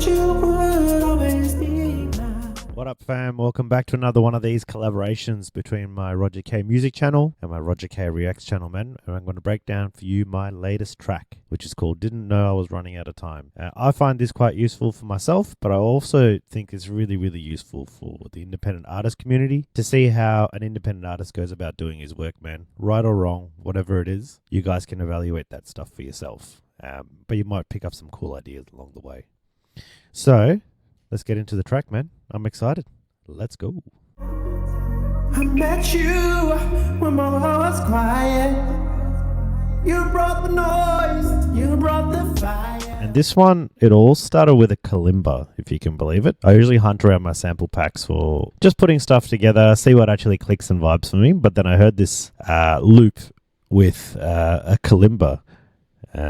bet you would always be mine. What up, fam? Welcome back to another one of these collaborations between my Roger K Music channel and my Roger K Reacts channel, man. And I'm going to break down for you my latest track, which is called Didn't Know I Was Running Out of Time. I find this quite useful for myself, but I also think it's really, really useful for the independent artist community to see how an independent artist goes about doing his work, man. Right or wrong, whatever it is, you guys can evaluate that stuff for yourself. But you might pick up some cool ideas along the way. So, let's get into the track, man. I'm excited. Let's go. I met you when my heart was quiet. You brought the noise, you brought the fire. And this one, it all started with a kalimba, if you can believe it. I usually hunt around my sample packs for just putting stuff together, see what actually clicks and vibes for me. But then I heard this loop with a kalimba,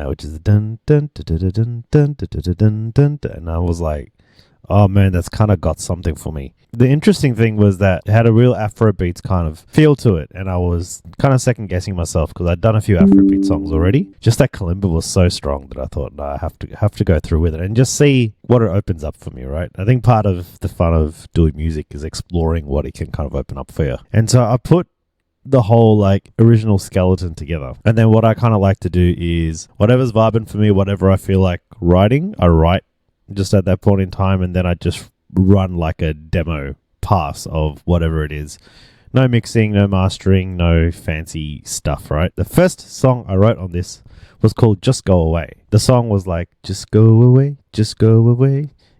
which is dun dun dun dun dun dun dun dun dun, and I was like, oh man, that's kind of got something for me. The interesting thing was that it had a real Afrobeats kind of feel to it, and I was kind of second guessing myself because I'd done a few Afrobeat songs already. Just that kalimba was so strong that I thought, no, I have to go through with it and just see what it opens up for me, right? I think part of the fun of doing music is exploring what it can kind of open up for you. And so I put the whole like original skeleton together, and then what I kind of like to do is whatever's vibing for me, whatever I feel like writing, I write just at that point in time, and then I just run like a demo pass of whatever it is. No mixing, no mastering, no fancy stuff, right? The first song I wrote on this was called Just Go Away. The song was like, just go away,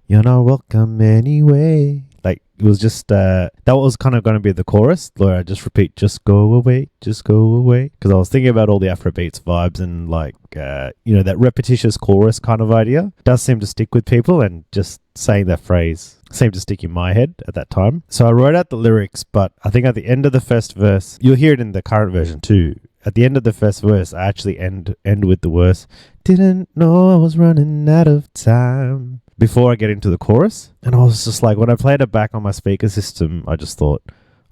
you're not welcome anyway. Like, it was just, that was kind of going to be the chorus, where I just repeat, just go away, because I was thinking about all the Afrobeats vibes and like, that repetitious chorus kind of idea does seem to stick with people, and just saying that phrase seemed to stick in my head at that time. So I wrote out the lyrics, but I think at the end of the first verse, you'll hear it in the current version too. At the end of the first verse, I actually end with the verse, didn't know I was running out of time, before I get into the chorus. And I was just like, when I played it back on my speaker system, I just thought,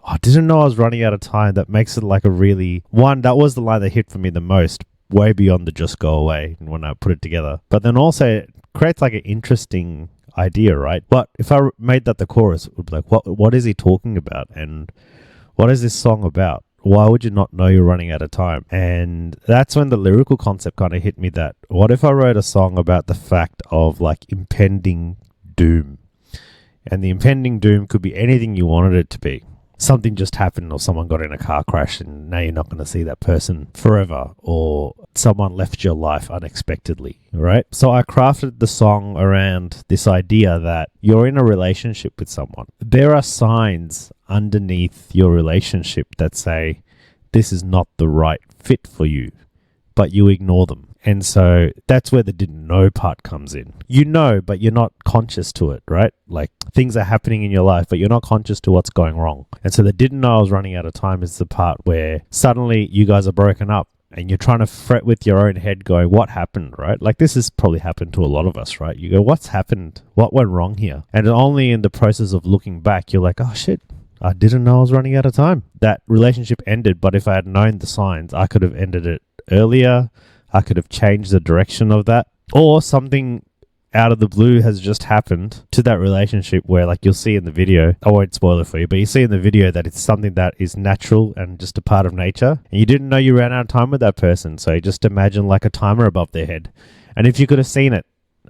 I didn't know I was running out of time. That makes it like a really, that was the line that hit for me the most, way beyond the just go away when I put it together. But then also it creates like an interesting idea, right? But if I made that the chorus, it would be like, what is he talking about? And what is this song about? Why would you not know you're running out of time? And that's when the lyrical concept kind of hit me, that what if I wrote a song about the fact of like impending doom? And the impending doom could be anything you wanted it to be. Something just happened, or someone got in a car crash and now you're not going to see that person forever, or someone left your life unexpectedly, right? So I crafted the song around this idea that you're in a relationship with someone. There are signs underneath your relationship that say this is not the right fit for you, but you ignore them. And so that's where the didn't know part comes in. You know, but you're not conscious to it, right? Like, things are happening in your life, but you're not conscious to what's going wrong. And so the didn't know I was running out of time is the part where suddenly you guys are broken up and you're trying to fret with your own head going, what happened, right? Like, this has probably happened to a lot of us, right? You go, what's happened? What went wrong here? And only in the process of looking back, you're like, oh shit, I didn't know I was running out of time. That relationship ended, but if I had known the signs, I could have ended it earlier. I could have changed the direction of that, or something out of the blue has just happened to that relationship where, like, you'll see in the video, I won't spoil it for you, but you see in the video that it's something that is natural and just a part of nature, and you didn't know you ran out of time with that person. So you just imagine like a timer above their head. And if you could have seen it,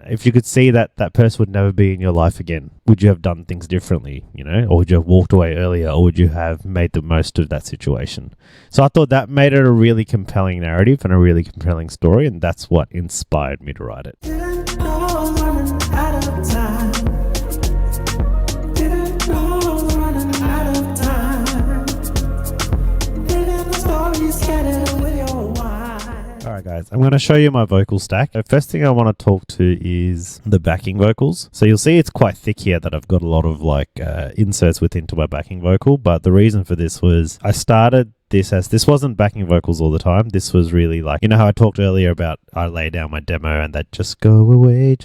if you could see that that person would never be in your life again, would you have done things differently, or would you have walked away earlier, or would you have made the most of that situation? So I thought that made it a really compelling narrative and a really compelling story, and that's what inspired me to write it. Didn't know I was running out of time. Didn't know I was running out of time. Living the story scattered with your wine. Alright guys, I'm going to show you my vocal stack. The first thing I want to talk to is the backing vocals. So you'll see it's quite thick here, that I've got a lot of like inserts into my backing vocal, but the reason for this was I started this wasn't backing vocals all the time. This was really like, you know how I talked earlier about I lay down my demo and that just go away,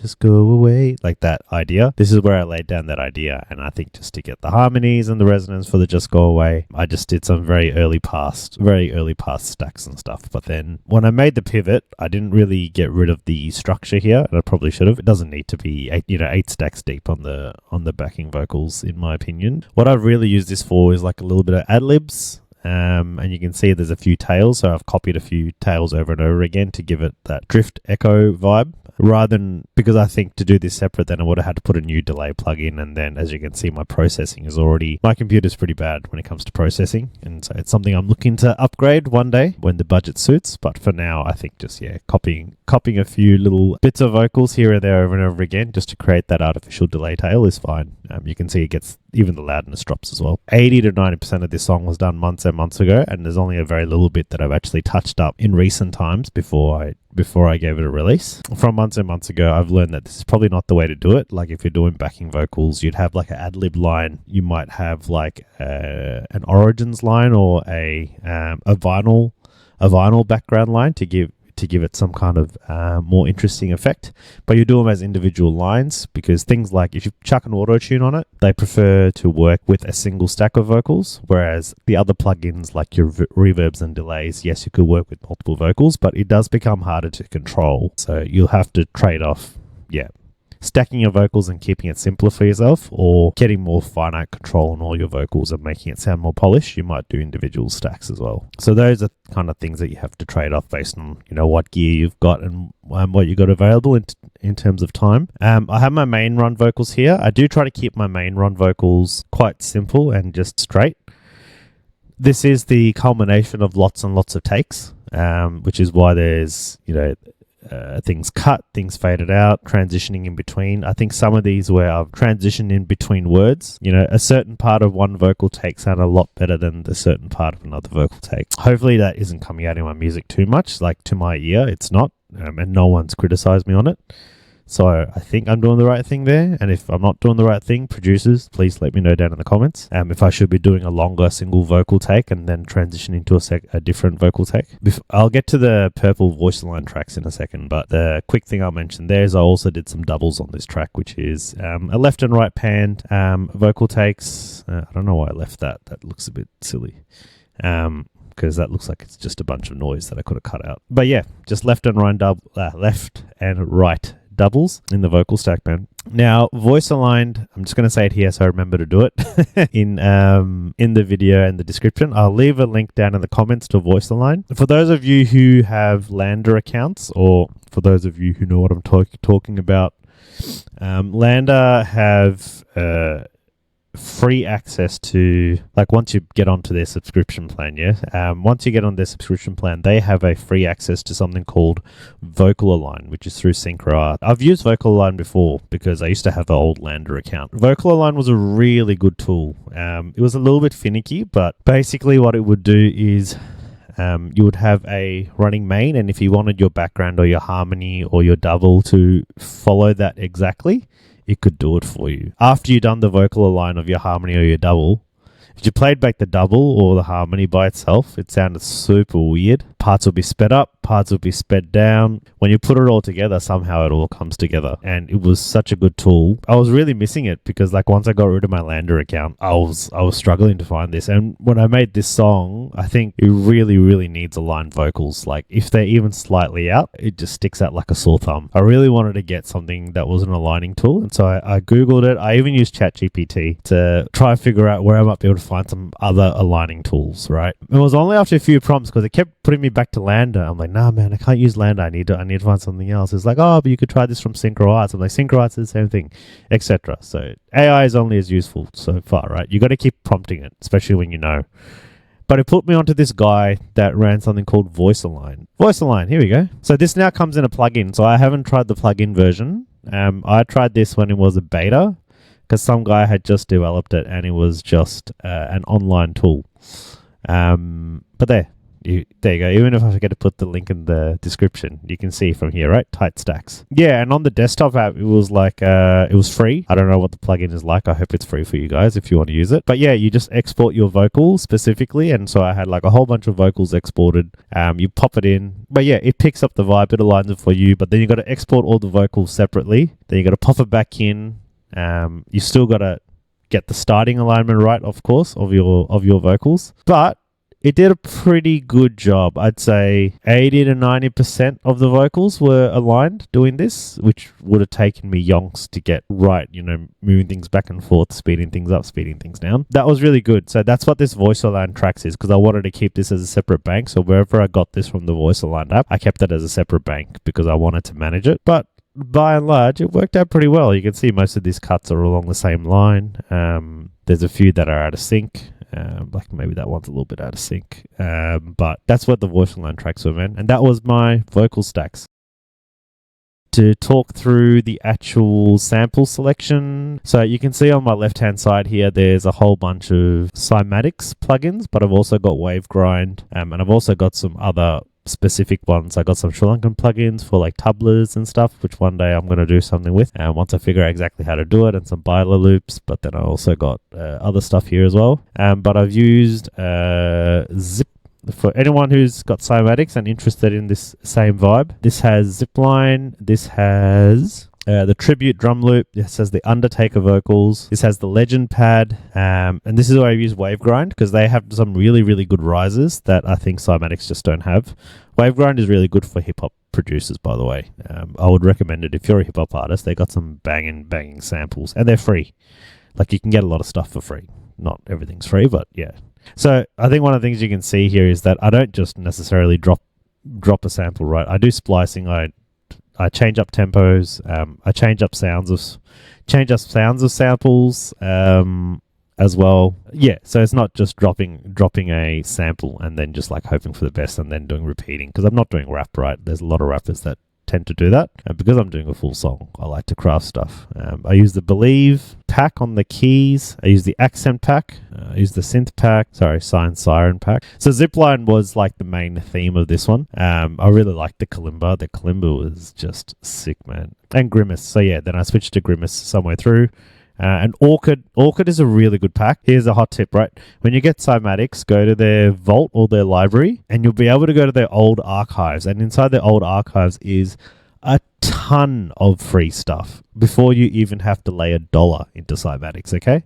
like that idea. This is where I laid down that idea, and I think just to get the harmonies and the resonance for the just go away, I just did some very early past stacks and stuff. But then when I made the pivot, I didn't really get rid of the structure here, and I probably should have. It doesn't need to be 8 stacks deep on the backing vocals, in my opinion. What I've really used this for is like a little bit of ad-libs. And you can see there's a few tails, so I've copied a few tails over and over again to give it that drift echo vibe, rather than, because I think to do this separate, then I would have had to put a new delay plug in, and then as you can see, my computer's pretty bad when it comes to processing, and so it's something I'm looking to upgrade one day when the budget suits. But for now, I think just copying a few little bits of vocals here and there over and over again just to create that artificial delay tail is fine. You can see it gets, even the loudness drops as well. 80 to 90% of this song was done months and months ago, and there's only a very little bit that I've actually touched up in recent times before I gave it a release. From months and months ago, I've learned that this is probably not the way to do it. Like if you're doing backing vocals, you'd have like an ad-lib line. You might have like an origins line or a vinyl background line to give it some kind of more interesting effect. But you do them as individual lines, because things like if you chuck an auto-tune on it, they prefer to work with a single stack of vocals, whereas the other plugins like your reverbs and delays, yes, you could work with multiple vocals, but it does become harder to control. So you'll have to trade off, stacking your vocals and keeping it simpler for yourself, or getting more finite control on all your vocals and making it sound more polished. You might do individual stacks as well. So those are kind of things that you have to trade off based on what gear you've got and what you've got available in terms of time. I have my main run vocals here. I do try to keep my main run vocals quite simple and just straight. This is the culmination of lots and lots of takes, which is why there's things cut, things faded out, transitioning in between. I think some of these where I've transitioned in between words, a certain part of one vocal take sound a lot better than the certain part of another vocal take. Hopefully that isn't coming out in my music too much, like to my ear, it's not, and no one's criticized me on it. So I think I'm doing the right thing there. And if I'm not doing the right thing, producers, please let me know down in the comments. If I should be doing a longer single vocal take and then transition into a different vocal take. I'll get to the purple voicealign tracks in a second, but the quick thing I'll mention there is I also did some doubles on this track, which is a left and right panned vocal takes. I don't know why I left that. That looks a bit silly. Because that looks like it's just a bunch of noise that I could have cut out. But yeah, just left and right doubles in the vocal stack, man. Now, voice aligned, I'm just going to say it here so I remember to do it in the video and the description. I'll leave a link down in the comments to voice align. For those of you who have Lander accounts, or for those of you who know what I'm talking about, Lander have free access to, like, once you get onto their subscription plan, once you get on their subscription plan, they have a free access to something called vocalalign, which is through SyncroArt. I've used vocalalign before because I used to have an old Lander account. Vocalalign was a really good tool. It was a little bit finicky, but basically what it would do is you would have a running main, and if you wanted your background or your harmony or your double to follow that exactly, it could do it for you. After you've done the vocal align of your harmony or your double, if you played back the double or the harmony by itself, it sounded super weird. Parts will be sped up, parts will be sped down. When you put it all together, somehow it all comes together. And it was such a good tool. I was really missing it because, like, once I got rid of my Lander account, I was struggling to find this. And when I made this song, I think it really, really needs aligned vocals. Like, if they're even slightly out, it just sticks out like a sore thumb. I really wanted to get something that was an aligning tool. And so I Googled it. I even used ChatGPT to try and figure out where I might be able to find some other aligning tools, right? It was only after a few prompts, because it kept putting me back to Lander. I'm like, nah, man, I can't use Lander. I need to find something else. It's like, oh, but you could try this from SyncroArt. I'm like, SyncroArt's the same thing, etc. So AI is only as useful so far, right? You got to keep prompting it, especially when you know. But it put me onto this guy that ran something called voicealign. Voicealign, here we go. So this now comes in a plugin. So I haven't tried the plugin version. I tried this when it was a beta, because some guy had just developed it and it was just an online tool. But there, there you go. Even if I forget to put the link in the description, you can see from here, right? Tight stacks. Yeah, and on the desktop app, it was like, it was free. I don't know what the plugin is like. I hope it's free for you guys if you want to use it. But yeah, you just export your vocals specifically. And so I had like a whole bunch of vocals exported. You pop it in. But yeah, it picks up the vibe. It aligns it for you. But then you got to export all the vocals separately. Then you got to pop it back in. You still got to get the starting alignment right, of course, of your vocals. But it did a pretty good job. I'd say 80 to 90% of the vocals were aligned doing this, which would have taken me yonks to get right, moving things back and forth, speeding things up, speeding things down. That was really good. So that's what this voicealign tracks is, because I wanted to keep this as a separate bank. So wherever I got this from the voicealign app, I kept it as a separate bank because I wanted to manage it. But by and large, it worked out pretty well. You can see most of these cuts are along the same line. There's a few that are out of sync. Like maybe that one's a little bit out of sync. But that's what the voicealign tracks were, man. And that was my vocal stacks. To talk through the actual sample selection. So you can see on my left-hand side here, there's a whole bunch of cymatics plugins, but I've also got wavegrind, and I've also got some other specific ones. I got some Sri Lankan plugins for like tumblers and stuff, which one day I'm going to do something with, and once I figure out exactly how to do it, and some biler loops. But then I also got other stuff here as well. But I've used Zip. For anyone who's got cymatics and interested in this same vibe, this has Zipline, this has the tribute drum loop, this has the Undertaker vocals, this has the legend pad, and this is where I use wavegrind because they have some really, really good risers that I think cymatics just don't have. Wavegrind is really good for hip-hop producers, by the way. I would recommend it if you're a hip-hop artist. They got some banging samples, and they're free. Like, you can get a lot of stuff for free. Not everything's free, but yeah. So I think one of the things you can see here is that I don't just necessarily drop a sample, right? I do splicing. I change up tempos. I change up sounds of samples as well. Yeah, so it's not just dropping a sample and then just like hoping for the best and then doing repeating, because I'm not doing rap, right? There's a lot of rappers that tend to do that, and because I'm doing a full song, I like to craft stuff. I use the Believe pack on the keys. I use the accent pack. I use the synth pack. Siren pack. So Zipline was like the main theme of this one. I really liked the kalimba. The kalimba was just sick, man. And Grimace. So yeah, then I switched to Grimace somewhere through. And Orchid is a really good pack. Here's a hot tip, right? When you get cymatics, go to their vault or their library, and you'll be able to go to their old archives. And inside their old archives is a ton of free stuff before you even have to lay $1 into cymatics, okay?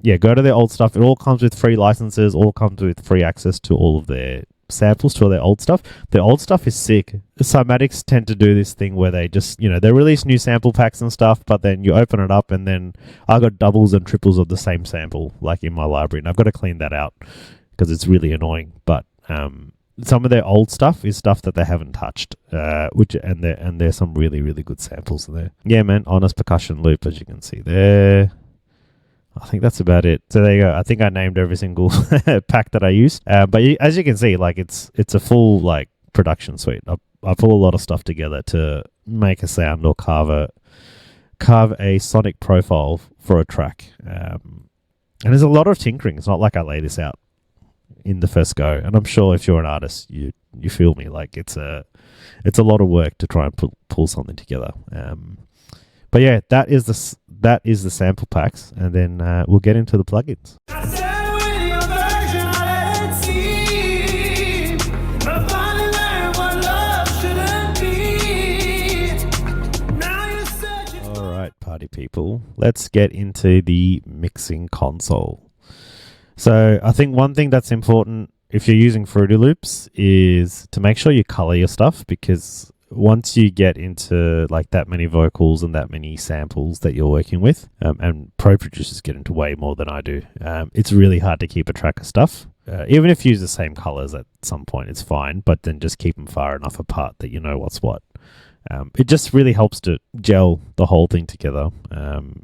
Yeah, go to their old stuff. It all comes with free licenses, all comes with free access to all of their samples, to all their old stuff. Their old stuff is sick. Cymatics tend to do this thing where they just, they release new sample packs and stuff, but then you open it up and then I got doubles and triples of the same sample like in my library, and I've got to clean that out because it's really annoying. But some of their old stuff is stuff that they haven't touched, and there's some really, really good samples in there. Yeah, man, honest percussion loop, as you can see there. I think that's about it. So there you go. I think I named every single pack that I used. But as you can see, like it's a full like production suite. I pull a lot of stuff together to make a sound or carve a sonic profile for a track. And there's a lot of tinkering. It's not like I lay this out in the first go. And I'm sure if you're an artist, you feel me. Like it's a lot of work to try and pull something together. But yeah, that is the sample packs, and then we'll get into the plugins. All right, party people, let's get into the mixing console. So I think one thing that's important if you're using Fruity Loops is to make sure you color your stuff, because once you get into like that many vocals and that many samples that you're working with, and pro producers get into way more than I do, it's really hard to keep a track of stuff. Even if you use the same colors at some point, it's fine, but then just keep them far enough apart that you know what's what. It just really helps to gel the whole thing together,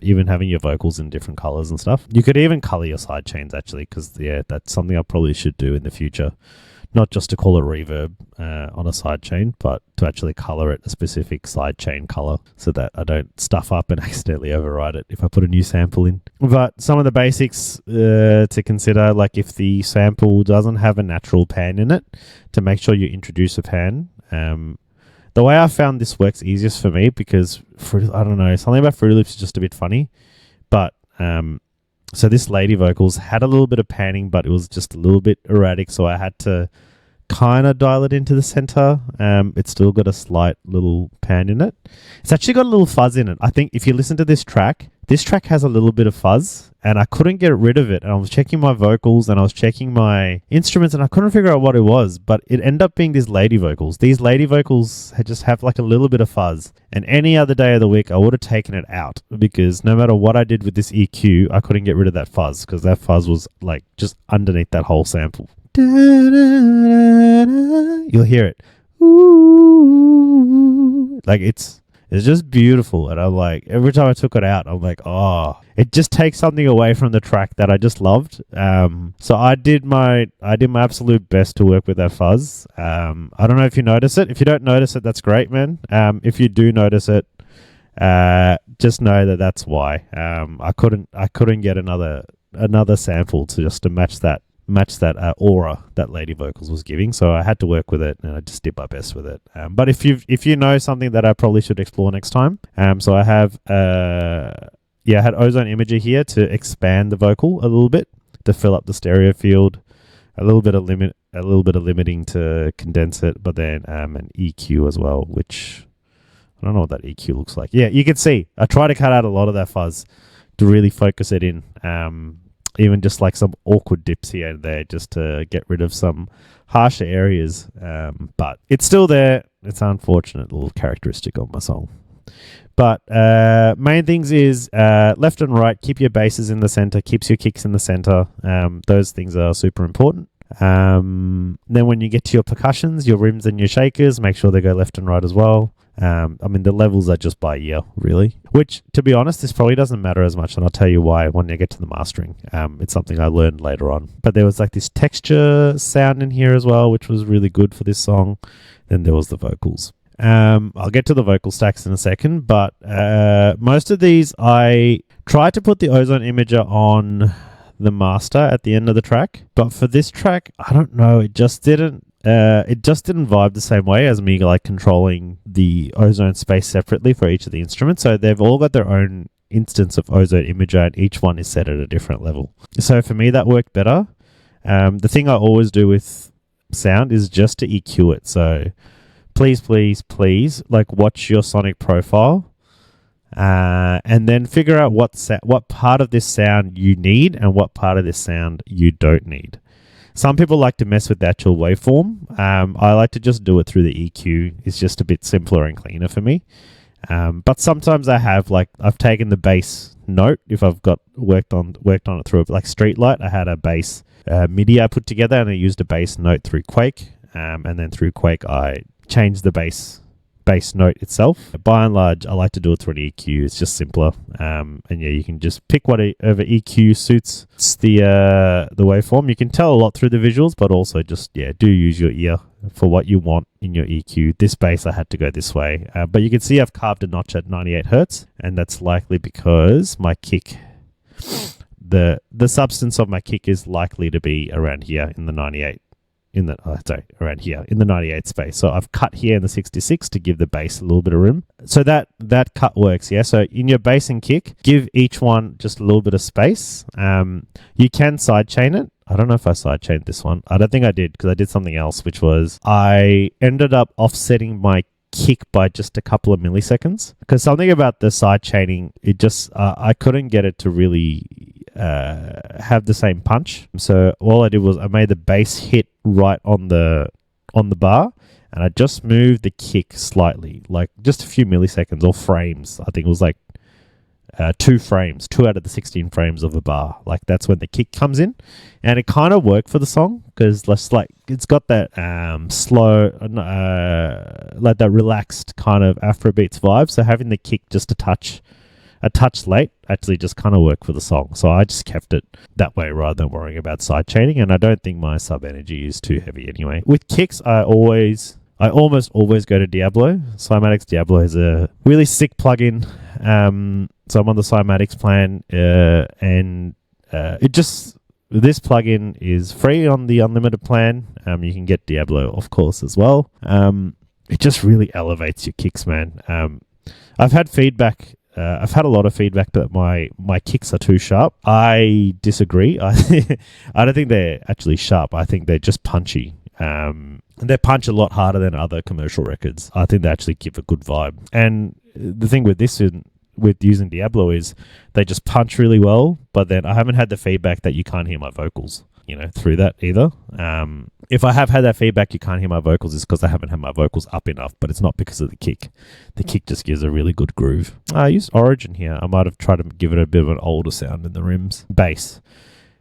even having your vocals in different colors and stuff. You could even color your sidechains, actually, because yeah, that's something I probably should do in the future. not just to call it reverb on a sidechain, but to actually color it a specific sidechain color so that I don't stuff up and accidentally override it if I put a new sample in. But some of the basics to consider, like if the sample doesn't have a natural pan in it, to make sure you introduce a pan. The way I found this works easiest for me, because I don't know, something about Fruity Loops is just a bit funny, but so this lady vocals had a little bit of panning, but it was just a little bit erratic, so I had to kind of dial it into the center. It's still got a slight little pan in it. It's actually got a little fuzz in it. I think if you listen to this track has a little bit of fuzz, and I couldn't get rid of it. And I was checking my vocals and I was checking my instruments, and I couldn't figure out what it was, but it ended up being these lady vocals. These lady vocals just have like a little bit of fuzz, and any other day of the week I would have taken it out, because no matter what I did with this EQ, I couldn't get rid of that fuzz, because that fuzz was like just underneath that whole sample. You'll hear it. Ooh. Like it's just beautiful, and I'm like, every time I took it out, I'm like, oh, it just takes something away from the track that I just loved. So I did my absolute best to work with that fuzz. I don't know if you notice it. If you don't notice it, that's great, man. If you do notice it, just know that that's why. I couldn't get another sample to match that aura that lady vocals was giving, so I had to work with it, and I just did my best with it. But if you know something that I probably should explore next time, so I have I had ozoneimager here to expand the vocal a little bit, to fill up the stereo field, a little bit of limiting to condense it, but then an EQ as well, which I don't know what that EQ looks like. Yeah, you can see I try to cut out a lot of that fuzz to really focus it in. Even just like some awkward dips here and there, just to get rid of some harsher areas. But it's still there. It's an unfortunate little characteristic of my song. But main things is left and right, keep your basses in the center, keeps your kicks in the center. Those things are super important. Then when you get to your percussions, your rims and your shakers, make sure they go left and right as well. The levels are just by ear, really. Which, to be honest, this probably doesn't matter as much, and I'll tell you why when you get to the mastering. It's something I learned later on. But there was like this texture sound in here as well, which was really good for this song. Then there was the vocals. I'll get to the vocal stacks in a second, but most of these I tried to put the ozoneimager on the master at the end of the track, but for this track, I don't know, it just didn't vibe the same way as me like controlling the ozone space separately for each of the instruments. So they've all got their own instance of ozoneimager, and each one is set at a different level. So for me, that worked better. The thing I always do with sound is just to EQ it. So please, like watch your sonic profile, and then figure out what part of this sound you need and what part of this sound you don't need. Some people like to mess with the actual waveform. I like to just do it through the EQ. It's just a bit simpler and cleaner for me. But sometimes I've taken the bass note, if I've got worked on it through like Streetlight. I had a bass MIDI I put together, and I used a bass note through Quake. And then through Quake, I changed the bass note itself. By and large, I like to do it through an EQ. It's just simpler. And yeah, you can just pick whatever EQ suits the waveform. You can tell a lot through the visuals, but also just, do use your ear for what you want in your EQ. This bass, I had to go this way. But you can see I've carved a notch at 98 Hertz, and that's likely because my kick, the substance of my kick is likely to be around here in the 98. Around here in the 98 space. So I've cut here in the 66 to give the bass a little bit of room. So that cut works, yeah? So in your bass and kick, give each one just a little bit of space. You can sidechain it. I don't know if I sidechained this one. I don't think I did, because I did something else, which was I ended up offsetting my kick by just a couple of milliseconds, because something about the sidechaining, it just I couldn't get it to really have the same punch. So all I did was I made the bass hit right on the bar, and I just moved the kick slightly, like just a few milliseconds or frames. I think it was like 2 frames, 2 out of the 16 frames of a bar. Like that's when the kick comes in, and it kind of worked for the song, because it's got that slow, like that relaxed kind of Afrobeats vibe. So having the kick just a touch a touch late actually just kind of worked for the song. So I just kept it that way rather than worrying about sidechaining, and I don't think my sub energy is too heavy anyway. With kicks, I almost always go to Diablo. Cymaticsdiablo is a really sick plugin. So I'm on the cymatics plan, and this plugin is free on the unlimited plan. You can get Diablo, of course, as well. It just really elevates your kicks, man. I've had feedback. I've had a lot of feedback that my kicks are too sharp. I disagree. I don't think they're actually sharp. I think they're just punchy. They punch a lot harder than other commercial records. I think they actually give a good vibe. And the thing with this, with using Diablo, is they just punch really well, but then I haven't had the feedback that you can't hear my vocals, through that either. If I have had that feedback, you can't hear my vocals, is because I haven't had my vocals up enough, but it's not because of the kick. The kick just gives a really good groove. I used Origin here. I might have tried to give it a bit of an older sound in the rims. Bass.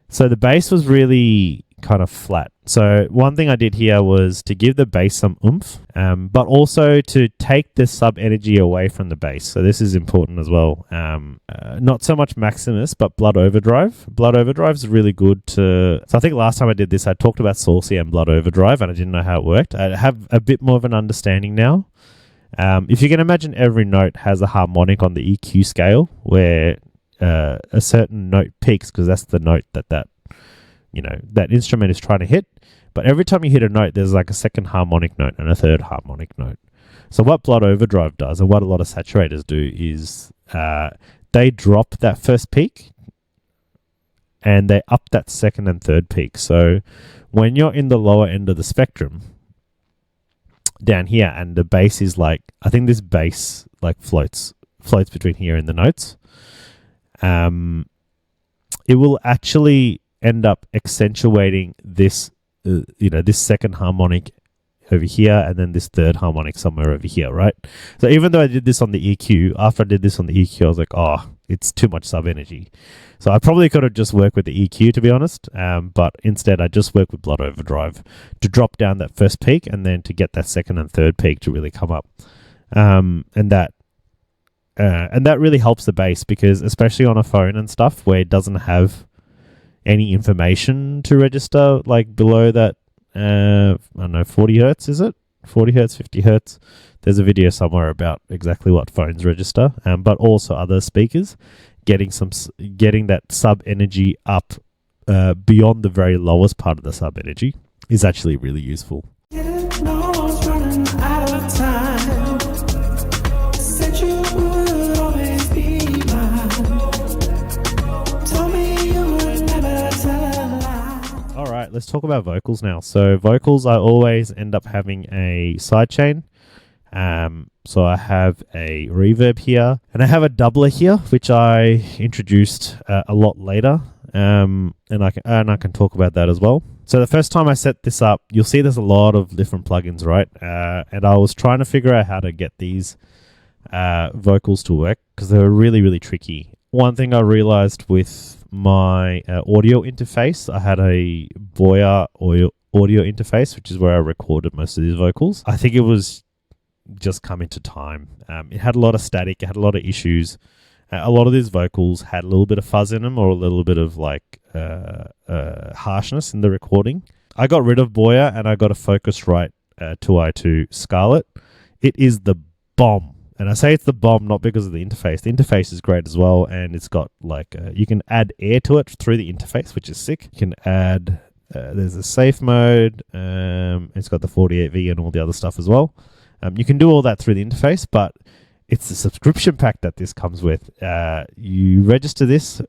So the bass was really kind of flat. So one thing I did here was to give the bass some oomph, but also to take the sub energy away from the bass. So this is important as well. Not so much Maximus, but Blood Overdrive. Blood Overdrive is really good to... So I think last time I did this, I talked about Saucy and Blood Overdrive, and I didn't know how it worked. I have a bit more of an understanding now. If you can imagine, every note has a harmonic on the EQ scale where a certain note peaks, because that's the note that instrument is trying to hit. But every time you hit a note, there's like a second harmonic note and a third harmonic note. So what Blood Overdrive does, and what a lot of saturators do, is they drop that first peak and they up that second and third peak. So when you're in the lower end of the spectrum, down here, and the bass is like, I think this bass like floats between here and the notes, it will actually end up accentuating this, this second harmonic over here, and then this third harmonic somewhere over here, right? So even though I did this on the EQ, after I did this on the EQ, I was like, oh, it's too much sub energy. So I probably could have just worked with the EQ, to be honest, but instead I just worked with Blood Overdrive to drop down that first peak, and then to get that second and third peak to really come up. And that really helps the bass, because especially on a phone and stuff where it doesn't have any information to register, like below that, I don't know, 40 hertz, is it? 40 hertz, 50 hertz. There's a video somewhere about exactly what phones register, but also other speakers. Getting that sub energy up beyond the very lowest part of the sub energy is actually really useful. Didn't know I was running out of time. Said you would always be mine. Told me you would never tell a lie. All right, let's talk about vocals now. So vocals, I always end up having a sidechain. So I have a reverb here, and I have a doubler here, which I introduced a lot later, and I can talk about that as well. So the first time I set this up, you'll see there's a lot of different plugins, right? And I was trying to figure out how to get these vocals to work, because they were really, really tricky. One thing I realized with my audio interface, I had a boya audio interface, which is where I recorded most of these vocals. I think it was just come into time. It had a lot of static, it had a lot of issues. A lot of these vocals had a little bit of fuzz in them, or a little bit of like harshness in the recording. I got rid of boya, and I got a Focusrite 2i2 Scarlett. It is the bomb. And I say it's the bomb not because of the interface. The interface is great as well, and it's got like you can add air to it through the interface, which is sick. You can add there's a safe mode. It's got the 48V and all the other stuff as well. You can do all that through the interface, but it's the subscription pack that this comes with. You register this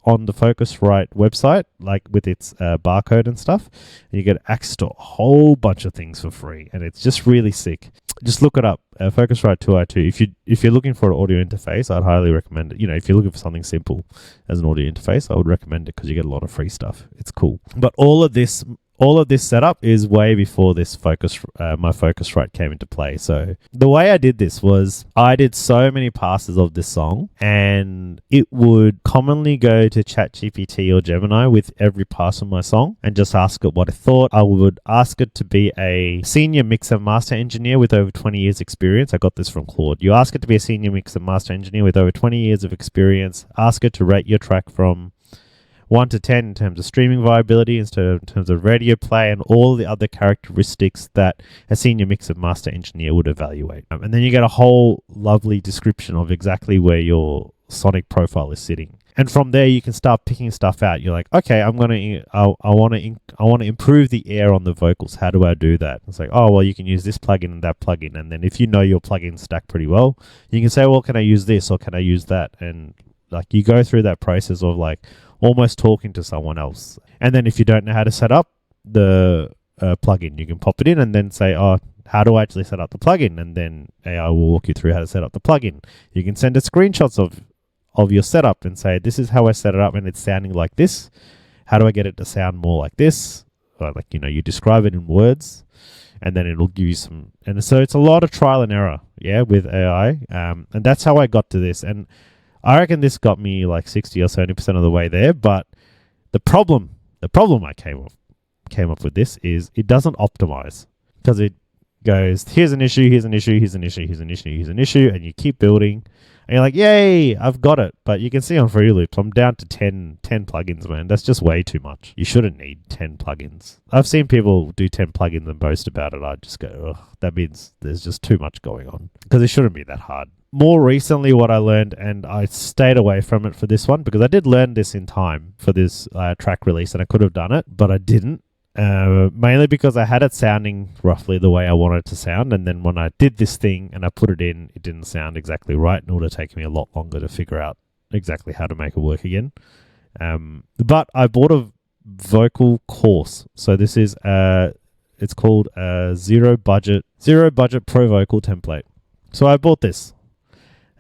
on the Focusrite website, like with its barcode and stuff, and you get access to a whole bunch of things for free, and it's just really sick. Just look it up, Focusrite 2i2. If you're looking for an audio interface, I'd highly recommend it. If you're looking for something simple as an audio interface, I would recommend it, because you get a lot of free stuff. It's cool. But all of this all of this setup is way before this my Focusrite came into play. So the way I did this was I did so many passes of this song, and it would commonly go to ChatGPT or Gemini with every pass of my song and just ask it what it thought. I would ask it to be a senior mix and master engineer with over 20 years experience. I got this from Claude. You ask it to be a senior mix and master engineer with over 20 years of experience. Ask it to rate your track from 1 to 10 in terms of streaming viability, in terms of radio play, and all the other characteristics that a senior mix and master engineer would evaluate. And then you get a whole lovely description of exactly where your sonic profile is sitting. And from there, you can start picking stuff out. You're like, okay, I want to improve the air on the vocals. How do I do that? It's like, oh, well, you can use this plugin and that plugin. And then if you know your plugins stack pretty well, you can say, well, can I use this or can I use that? And like you go through that process of like almost talking to someone else. And then if you don't know how to set up the plugin, you can pop it in and then say, oh, how do I actually set up the plugin? And then AI will walk you through how to set up the plugin. You can send it screenshots of your setup and say, this is how I set it up and it's sounding like this. How do I get it to sound more like this? Or like, you describe it in words and then it'll give you some. And so it's a lot of trial and error, with AI. And that's how I got to this. And I reckon this got me like 60 or 70% of the way there. But the problem I came up with this is it doesn't optimize, because it goes, here's an issue, here's an issue, here's an issue, here's an issue, here's an issue, and you keep building. And you're like, yay, I've got it. But you can see on Fruity Loops, I'm down to 10 plugins, man. That's just way too much. You shouldn't need 10 plugins. I've seen people do 10 plugins and boast about it. I just go, ugh, that means there's just too much going on. Because it shouldn't be that hard. More recently, what I learned, and I stayed away from it for this one, because I did learn this in time for this track release, and I could have done it, but I didn't. Mainly because I had it sounding roughly the way I wanted it to sound, and then when I did this thing and I put it in, it didn't sound exactly right, and it would have taken me a lot longer to figure out exactly how to make it work again. But I bought a vocal course. So this is it's called a zero budget pro vocal template. So I bought this.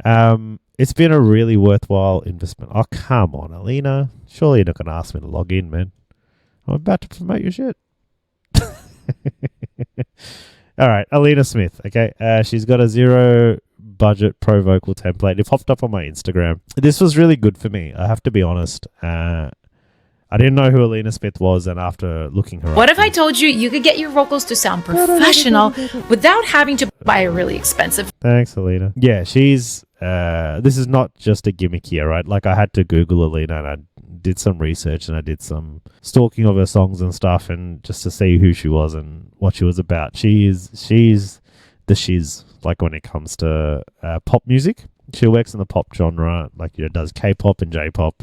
It's been a really worthwhile investment. Oh, come on, Alina. Surely you're not going to ask me to log in, man. I'm about to promote your shit. All right, Alina Smith. Okay, she's got a zero budget pro vocal template. It popped up on my Instagram. This was really good for me. I have to be honest. I didn't know who Alina Smith was, and after looking her up... What if I told you could get your vocals to sound professional without having to buy a really expensive... Thanks, Alina. Yeah, she's... this is not just a gimmick here, right? Like, I had to Google Alina, and I did some research, and I did some stalking of her songs and stuff, and just to see who she was and what she was about. She's the shiz, like, when it comes to pop music. She works in the pop genre, like, does K-pop and J-pop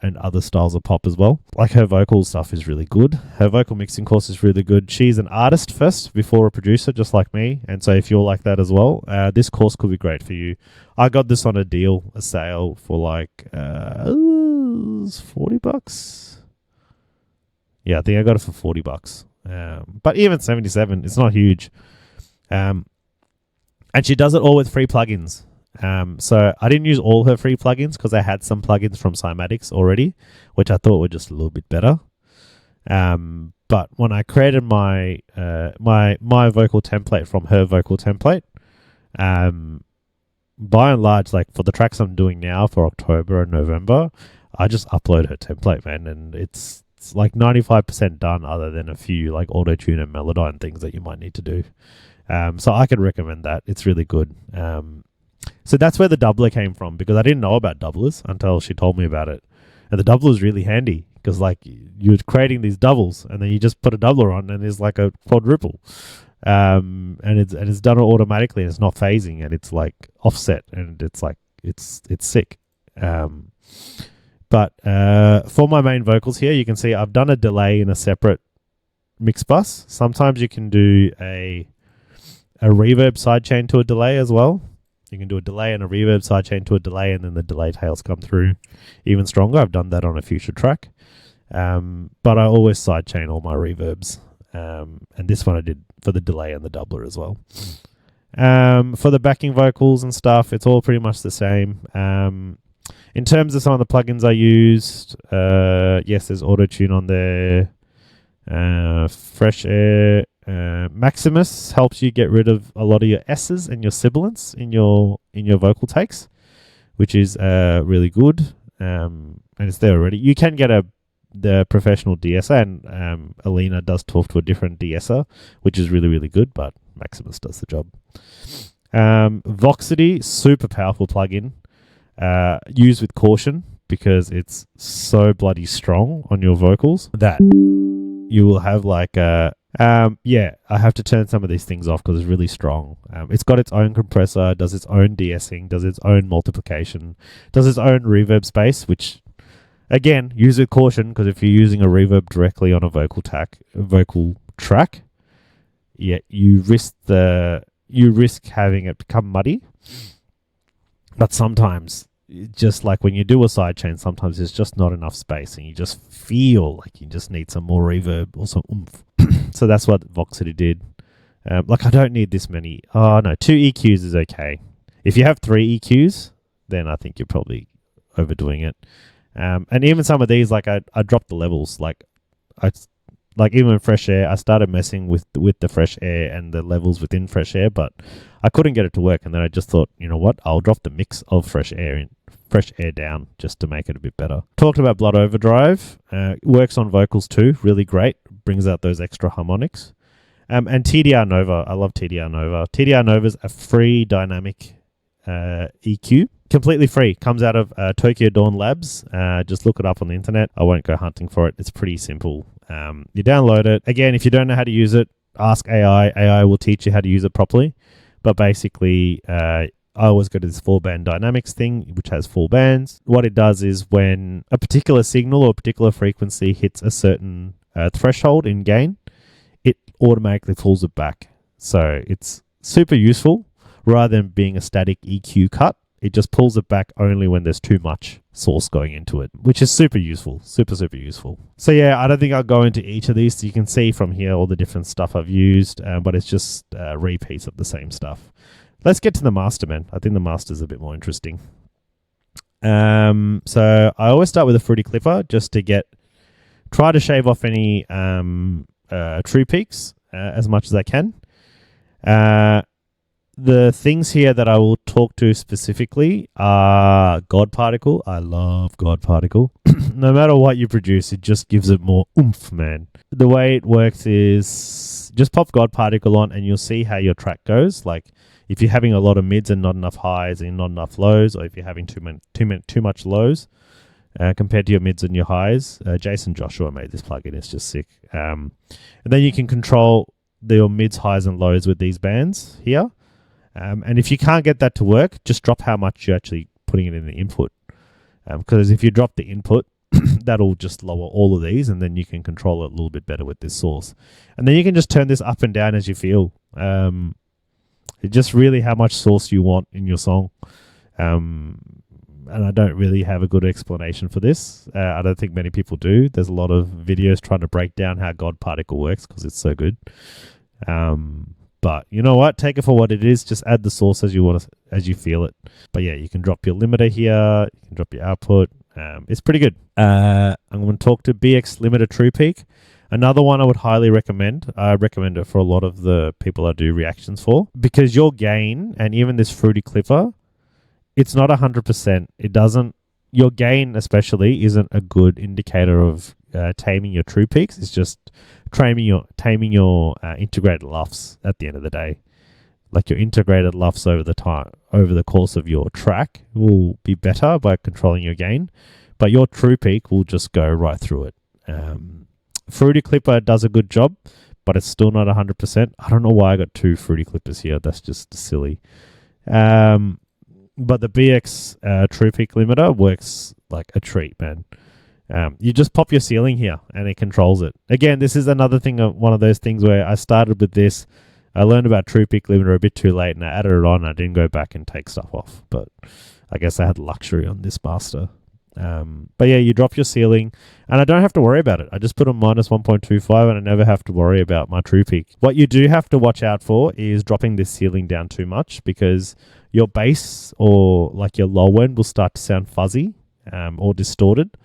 and other styles of pop as well. Like, her vocal stuff is really good. Her vocal mixing course is really good. She's an artist first before a producer, just like me. And so if you're like that as well, this course could be great for you. I got this on a sale for like $40. Yeah, I think I got it for $40. But even 77, it's not huge. And she does it all with free plugins. So I didn't use all her free plugins because I had some plugins from Cymatics already, which I thought were just a little bit better. But when I created my vocal template from her vocal template, by and large, like for the tracks I'm doing now for October and November, I just upload her template, man, and it's like 95% done, other than a few like autotune and melodyne things that you might need to do. So I could recommend that. It's really good. So that's where the doubler came from, because I didn't know about doublers until she told me about it. And the doubler is really handy because like you're creating these doubles and then you just put a doubler on and it's like a quadruple. And it's done automatically, and it's not phasing, and it's like offset, and it's like it's sick. But for my main vocals here, you can see I've done a delay in a separate mix bus. Sometimes you can do a reverb sidechain to a delay as well. You can do a delay and a reverb sidechain to a delay, and then the delay tails come through even stronger. I've done that on a future track. But I always sidechain all my reverbs. And this one I did for the delay and the doubler as well. For the backing vocals and stuff, it's all pretty much the same. In terms of some of the plugins I used, yes, there's autotune on there. Freshair. Maximus helps you get rid of a lot of your S's and your sibilants in your vocal takes, which is really good. And it's there already. You can get the professional de-esser, and Alina does talk to a different de-esser, which is really, really good, but Maximus does the job. Voxity, super powerful plugin. Use with caution because it's so bloody strong on your vocals that you will have like I have to turn some of these things off because it's really strong. It's got its own compressor, does its own de-essing, does its own multiplication, does its own reverb space, which again, use with caution because if you're using a reverb directly on a vocal track, you risk having it become muddy. But sometimes, just like when you do a sidechain, sometimes there's just not enough space and you just feel like you just need some more reverb or some oomph. So that's what Voxity did. I don't need this many. Oh, no, 2 EQs is okay. If you have 3 EQs, then I think you're probably overdoing it. And even some of these, like I dropped the levels. Like even in Freshair, I started messing with the Freshair and the levels within Freshair, but I couldn't get it to work. And then I just thought, you know what? I'll drop the mix of Freshair down just to make it a bit better. Talked about bloodoverdrive. Works on vocals too. Really great. Brings out those extra harmonics. And trdnova. I love trdnova. trdnova is a free dynamic EQ. Completely free. Comes out of Tokyo Dawn Labs. Just look it up on the internet. I won't go hunting for it. It's pretty simple. You download it. Again, if you don't know how to use it, ask AI. AI will teach you how to use it properly. But basically, I always go to this 4-band dynamics thing, which has 4 bands. What it does is when a particular signal or a particular frequency hits a certain threshold in gain, it automatically pulls it back. So it's super useful. Rather than being a static EQ cut, it just pulls it back only when there's too much source going into it, which is super useful. Super, super useful. So yeah, I don't think I'll go into each of these. So you can see from here all the different stuff I've used, but it's just repeats of the same stuff. Let's get to the master, man. I think the master is a bit more interesting. So I always start with a fruitycliipper just to try to shave off any true peaks as much as I can. The things here that I will talk to specifically are godparticle. I love godparticle. No matter what you produce, it just gives it more oomph, man. The way it works is just pop godparticle on and you'll see how your track goes. Like if you're having a lot of mids and not enough highs and not enough lows, or if you're having too much lows compared to your mids and your highs. Jason Joshua made this plugin. It's just sick. And then you can control your mids, highs, and lows with these bands here. And if you can't get that to work, just drop how much you're actually putting it in the input. Because if you drop the input, that'll just lower all of these, and then you can control it a little bit better with this source. And then you can just turn this up and down as you feel. It's just really how much source you want in your song. And I don't really have a good explanation for this. I don't think many people do. There's a lot of videos trying to break down how godparticle works because it's so good. But you know what? Take it for what it is. Just add the source as you feel it. But yeah, you can drop your limiter here. You can drop your output. It's pretty good. I'm going to talk to BX Limiter truepeak. Another one I would highly recommend. I recommend it for a lot of the people I do reactions for. Because your gain, and even this fruitycliipper, it's not 100%. Your gain especially isn't a good indicator of taming your true peaks. It's just taming your integrated LUFS at the end of the day. Like your integrated LUFS over the course of your track will be better by controlling your gain, but your true peak will just go right through it. fruitycliipper does a good job, but it's still not 100%. I don't know why I got 2 fruityclippers here. That's just silly. But the BX truepeak limiter works like a treat, man. You just pop your ceiling here and it controls it. Again, this is another thing, one of those things where I started with this. I learned about truepeak limiter a bit too late and I added it on. I didn't go back and take stuff off, but I guess I had luxury on this master. But yeah, you drop your ceiling and I don't have to worry about it. I just put on minus 1.25 and I never have to worry about my truepeak. What you do have to watch out for is dropping this ceiling down too much because your bass or like your low end will start to sound fuzzy or distorted.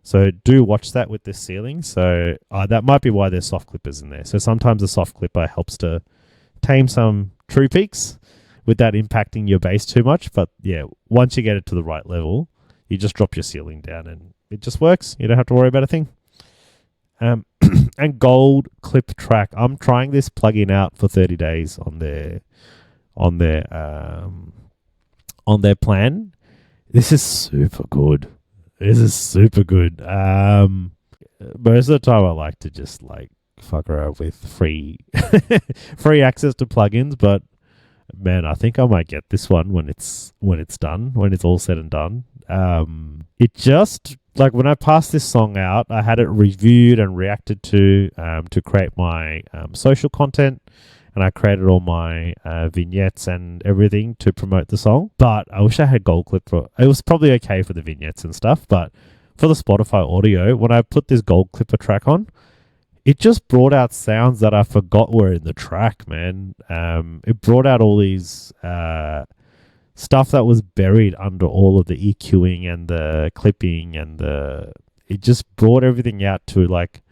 So do watch that with the ceiling. So that might be why there's soft clippers in there. So sometimes the soft clipper helps to tame some true peaks without impacting your bass too much. But yeah, once you get it to the right level, you just drop your ceiling down and it just works. You don't have to worry about a thing. And Gold Clip Track. I'm trying this plugin out for 30 days on their plan. This is super good. Most of the time I like to just like fuck around with free access to plugins, but man, I think I might get this one when it's done, when it's all said and done. It just, like, when I passed this song out, I had it reviewed and reacted to create my social content, and I created all my vignettes and everything to promote the song. But I wish I had goldclipper. It was probably okay for the vignettes and stuff, but for the Spotify audio, when I put this goldclipper track on, it just brought out sounds that I forgot were in the track, man. It brought out all these stuff that was buried under all of the EQing and the clipping, and it just brought everything out to like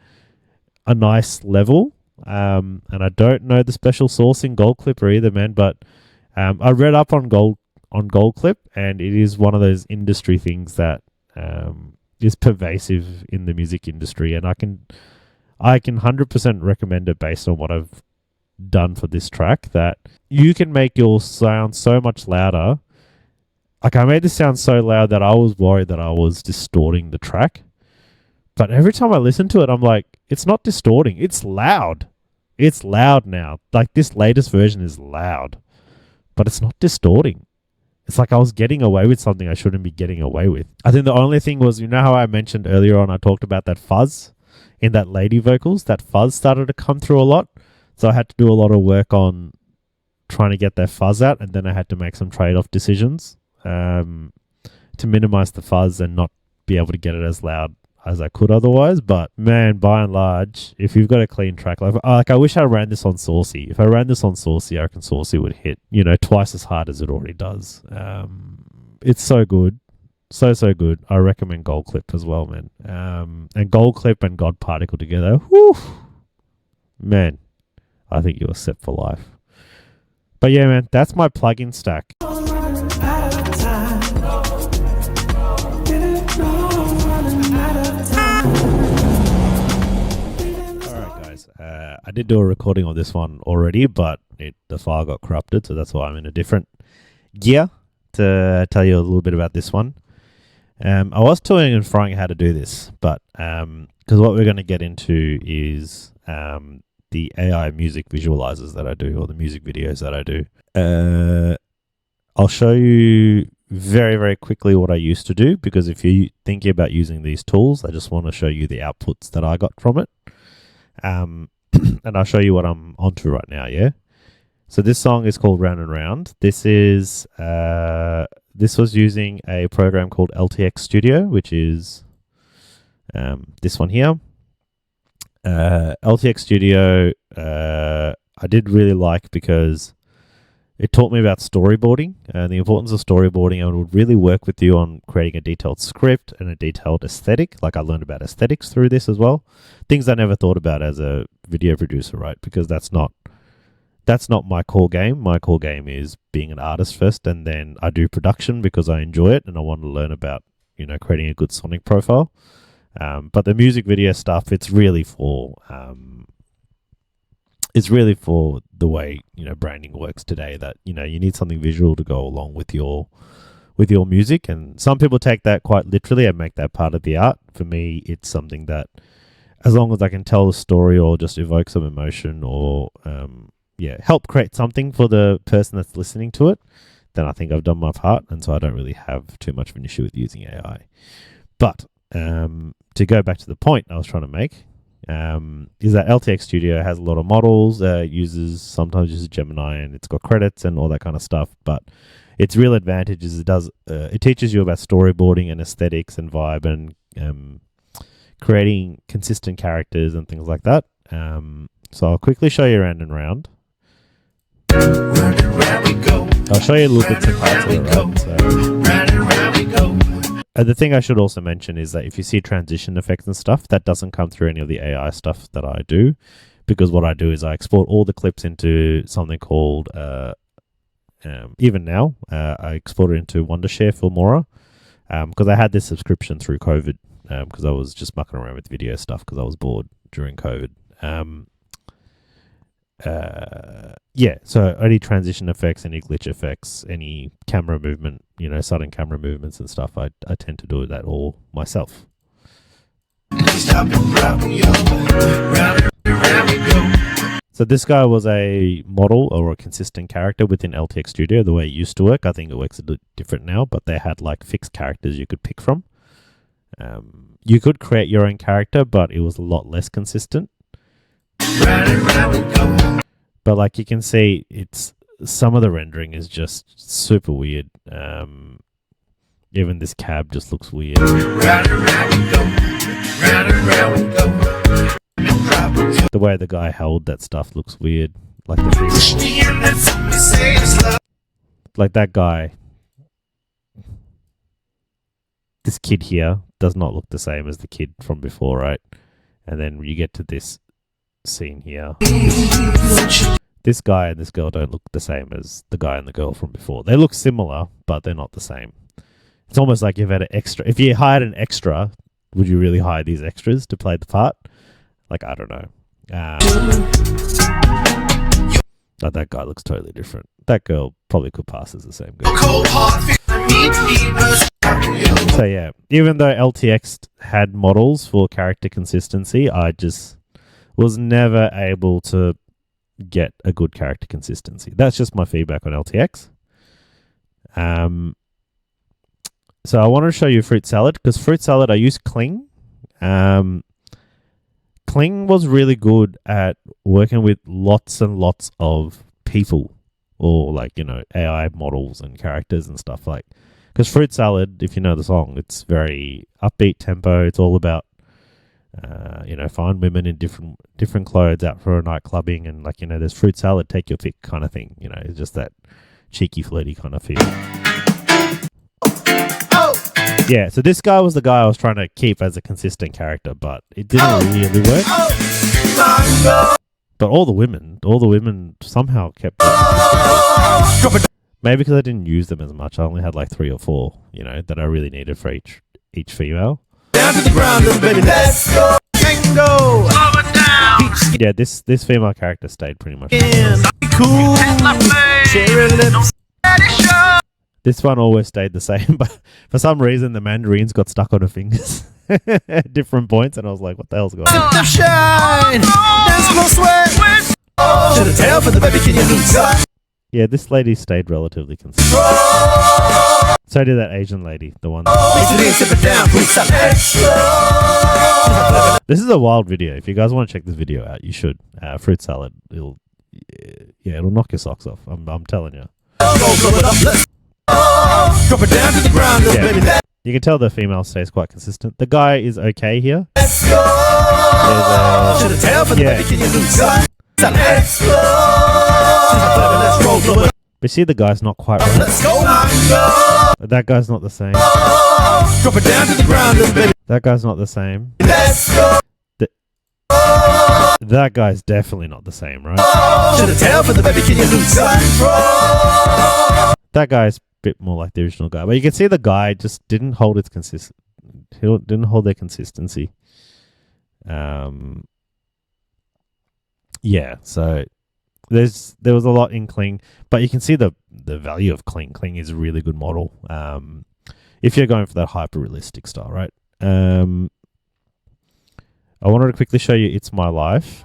a nice level. And I don't know the special sauce in goldclipper either, man, but I read up on goldclip, and it is one of those industry things that is pervasive in the music industry, and I can 100% recommend it based on what I've done for this track, that you can make your sound so much louder. Like, I made this sound so loud that I was worried that I was distorting the track. But every time I listen to it, I'm like, it's not distorting. It's loud. It's loud now. Like, this latest version is loud, but it's not distorting. It's like I was getting away with something I shouldn't be getting away with. I think the only thing was, you know how I mentioned earlier on, I talked about that fuzz in that lady vocals? That fuzz started to come through a lot. So I had to do a lot of work on trying to get that fuzz out, and then I had to make some trade-off decisions to minimize the fuzz and not be able to get it as loud as I could otherwise. But man, by and large, if you've got a clean track, like I wish I ran this on Saucy. If I ran this on Saucy, I reckon Saucy would hit, twice as hard as it already does. It's so good. So good. I recommend Goldclip as well, man. And Goldclip and Godparticle together, whew, man, I think you are set for life. But yeah, man, that's my plugin stack. I did do a recording of this one already, but the file got corrupted, so that's why I'm in a different gear to tell you a little bit about this one. I was toying and frying how to do this, but because what we're going to get into is the AI music visualizers that I do, or the music videos that I do. I'll show you very, very quickly what I used to do, because if you're thinking about using these tools, I just want to show you the outputs that I got from it. And I'll show you what I'm onto right now, yeah? So this song is called Round. This is this was using a program called ltxstudio, which is this one here. ltxstudio I did really like because it taught me about storyboarding and the importance of storyboarding, and it would really work with you on creating a detailed script and a detailed aesthetic. Like, I learned about aesthetics through this as well. Things I never thought about as a video producer, right? Because that's not my core game. My core game is being an artist first, and then I do production because I enjoy it and I want to learn about, creating a good sonic profile. But the music video stuff, it's really for the way branding works today, that you need something visual to go along with your music. And some people take that quite literally and make that part of the art. For me, it's something that, as long as I can tell a story or just evoke some emotion or help create something for the person that's listening to it, then I think I've done my part. And so I don't really have too much of an issue with using AI. But to go back to the point I was trying to make, is that ltxstudio has a lot of models, sometimes uses Gemini, and it's got credits and all that kind of stuff. But its real advantage is it teaches you about storyboarding and aesthetics and vibe and creating consistent characters and things like that. So I'll quickly show you Round and Round. I'll show you a little bit of parts of it, right? So, the thing I should also mention is that if you see transition effects and stuff, that doesn't come through any of the AI stuff that I do, because what I do is I export all the clips into something called, even now, I export it into Wondershare Filmora, because I had this subscription through COVID, because I was just mucking around with video stuff because I was bored during COVID. So any transition effects, any glitch effects, any camera movement, sudden camera movements and stuff, I tend to do that all myself. So this guy was a model or a consistent character within ltxstudio, the way it used to work. I think it works a bit different now, but they had like fixed characters you could pick from. You could create your own character, but it was a lot less consistent. But like you can see, some of the rendering is just super weird. Even this cab just looks weird. The way the guy held that stuff looks weird. Like that guy. This kid here does not look the same as the kid from before, right? And then you get to this scene here. This guy and this girl don't look the same as the guy and the girl from before. They look similar, but they're not the same. It's almost like you've had an extra. If you hired an extra, would you really hire these extras to play the part? Like, I don't know. But that guy looks totally different. That girl probably could pass as the same girl. So yeah, even though LTX had models for character consistency, I just was never able to get a good character consistency. That's just my feedback on LTX. So I wanted to show you Fruit Salad, because Fruit Salad I used Kling. Kling was really good at working with lots and lots of people, or like, AI models and characters and stuff like. Because Fruit Salad, if you know the song, it's very upbeat tempo. It's all about, find women in different clothes out for a night clubbing, and like, there's Fruit Salad, take your pick kind of thing. It's just that cheeky, flirty kind of feel. Yeah, so this guy was the guy I was trying to keep as a consistent character, but it didn't really work. But all the women somehow kept it. Maybe because I didn't use them as much. I only had like 3 or 4, that I really needed for each female. Down to the ground, baby, let's go. Tango. Yeah, this female character stayed pretty much. Cool. Cherry lips. This one always stayed the same, but for some reason the mandarins got stuck on her fingers at different points, and I was like, what the hell's going on? Shine. There's no sweat. To the tail for the baby, can you lose? Yeah, this lady stayed relatively consistent. So did that Asian lady, the one. This is a wild video. If you guys want to check this video out, you should. Fruit Salad. It'll knock your socks off. I'm telling you. Drop it down to the ground, baby. You can tell the female stays quite consistent. The guy is okay here. Let's go. But see, the guy's not quite right. Let's go. That guy's not the same. Drop it down to the ground, baby. That guy's not the same. Let's go. That guy's definitely not the same, right? That guy's a bit more like the original guy, but you can see the guy just didn't hold its didn't hold their consistency. Yeah, so there was a lot in Kling, but you can see the value of Kling. Kling is a really good model. If you're going for that hyper realistic style, right? I wanted to quickly show you It's My Life.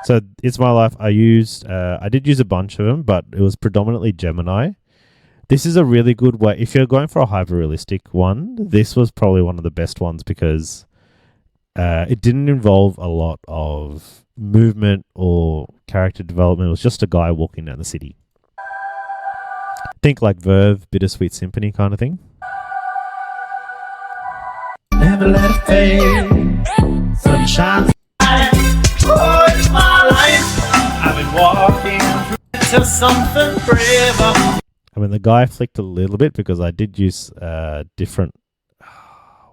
So It's My Life, I did use a bunch of them, but it was predominantly Gemini. This is a really good way. If you're going for a hyper-realistic one, this was probably one of the best ones because it didn't involve a lot of movement or character development. It was just a guy walking down the city. Think like Verve, Bittersweet Symphony kind of thing. Never let it fade. Sunshine. Oh, it's my life. I've been walking through to something forever. I mean, the guy flicked a little bit because I did use different,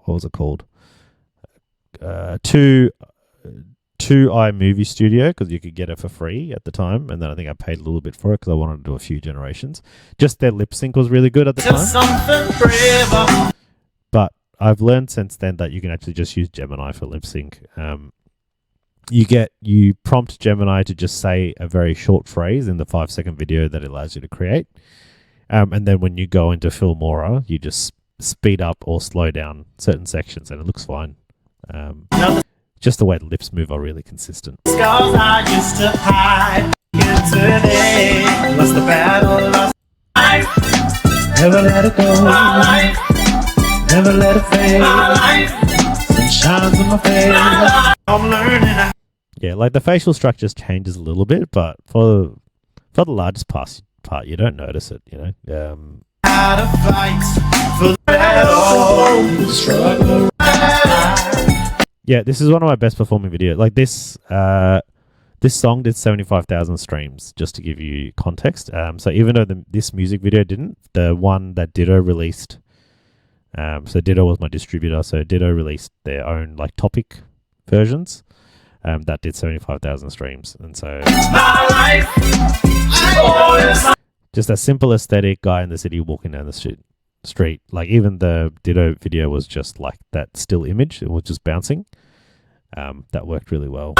what was it called? Two iMovie Studio, because you could get it for free at the time, and then I think I paid a little bit for it because I wanted to do a few generations. Just their lip sync was really good at the time. But I've learned since then that you can actually just use Gemini for lip sync. You prompt Gemini to just say a very short phrase in the 5-second video that it allows you to create. And then when you go into Filmora, you just speed up or slow down certain sections and it looks fine. Just the way the lips move are really consistent. Scars I used to hide today. Lost the battle, lost life. Never let it go. My life. Never let it fade. My life. Sun shines in my face. I'm learning. Yeah, like the facial structures changes a little bit, but for the largest part, you don't notice it. You know. How to fight for the battle. Struggle. Yeah, this is one of my best performing videos. Like this song did 75,000 streams, just to give you context. So even though this music video didn't, the one that Ditto released, so Ditto was my distributor, so Ditto released their own like topic versions, that did 75,000 streams. And so just a simple aesthetic, guy in the city walking down the street. Like even the Ditto video was just like that still image, it was just bouncing. That worked really well.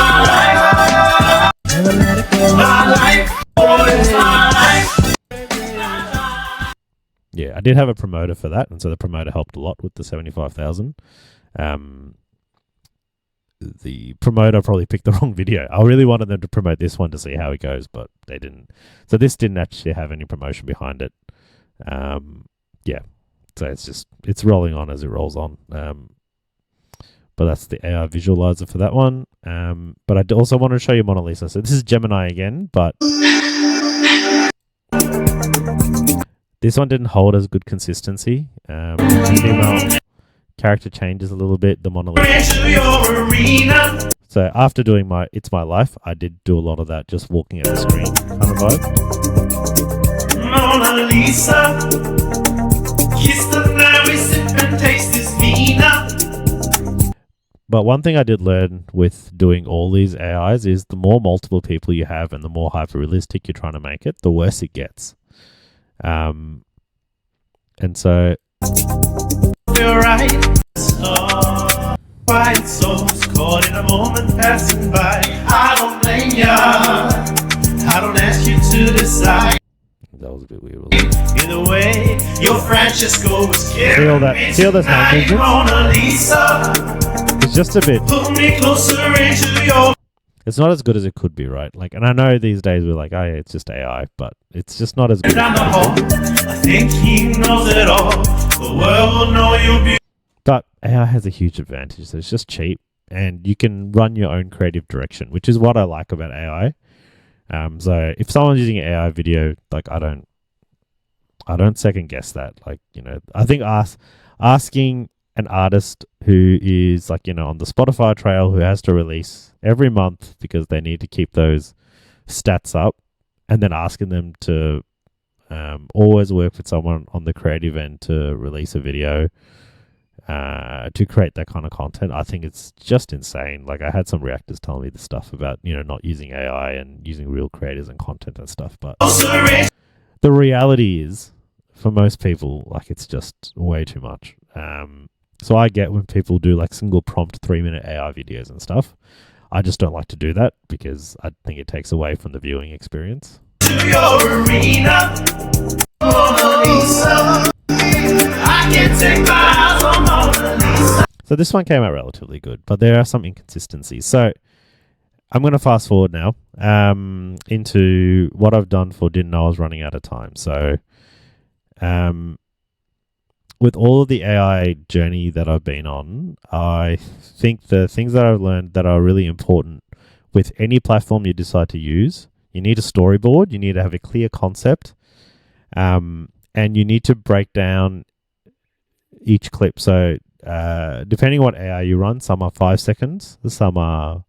Yeah, I did have a promoter for that, and so the promoter helped a lot with the 75,000. The promoter probably picked the wrong video. I really wanted them to promote this one to see how it goes, but they didn't. So this didn't actually have any promotion behind it. Yeah, so it's rolling on as it rolls on. But that's the AI visualizer for that one. But I also want to show you Mona Lisa. So this is Gemini again, but this one didn't hold as good consistency. The female character changes a little bit. The Mona Lisa. So after doing my It's My Life, I did do a lot of that, just walking at the screen kind of vibe. Mona Lisa, kiss the night we sip and taste this vina. But one thing I did learn with doing all these AIs is the more multiple people you have and the more hyper-realistic you're trying to make it, the worse it gets. And so... You're right. Quiet souls caught in a moment passing by. I don't blame ya. I don't ask you to decide. That was a bit weird. Either way, your Francesco was See all that? See all those hand movements? Mona Lisa. It's just a bit. Pull me closer into your. It's not as good as it could be, right? Like, and I know these days we're like, oh yeah, it's just AI, but it's just not as good. Down the hall. I think he knows it all. The world will know you'll be. But AI has a huge advantage. So it's just cheap, and you can run your own creative direction, which is what I like about AI. So if someone's using an AI video, like I don't second guess that. Like, you know, I think asking an artist who is like, you know, on the Spotify trail, who has to release every month because they need to keep those stats up, and then asking them to always work with someone on the creative end to release a video, to create that kind of content, I think it's just insane. Like I had some reactors telling me this stuff about, you know, not using AI and using real creators and content and stuff, but the reality is for most people, like it's just way too much. So I get when people do like single prompt 3-minute AI videos and stuff. I just don't like to do that because I think it takes away from the viewing experience. To your arena, Mona Lisa. I can't take my eyes on Mona Lisa. So this one came out relatively good, but there are some inconsistencies. So I'm going to fast forward now into what I've done for Didn't Know I Was Running Out of Time. So with all of the AI journey that I've been on, I think the things that I've learned that are really important with any platform you decide to use, you need a storyboard, you need to have a clear concept, and you need to break down each clip. So depending on what AI you run, some are 5 seconds, some are...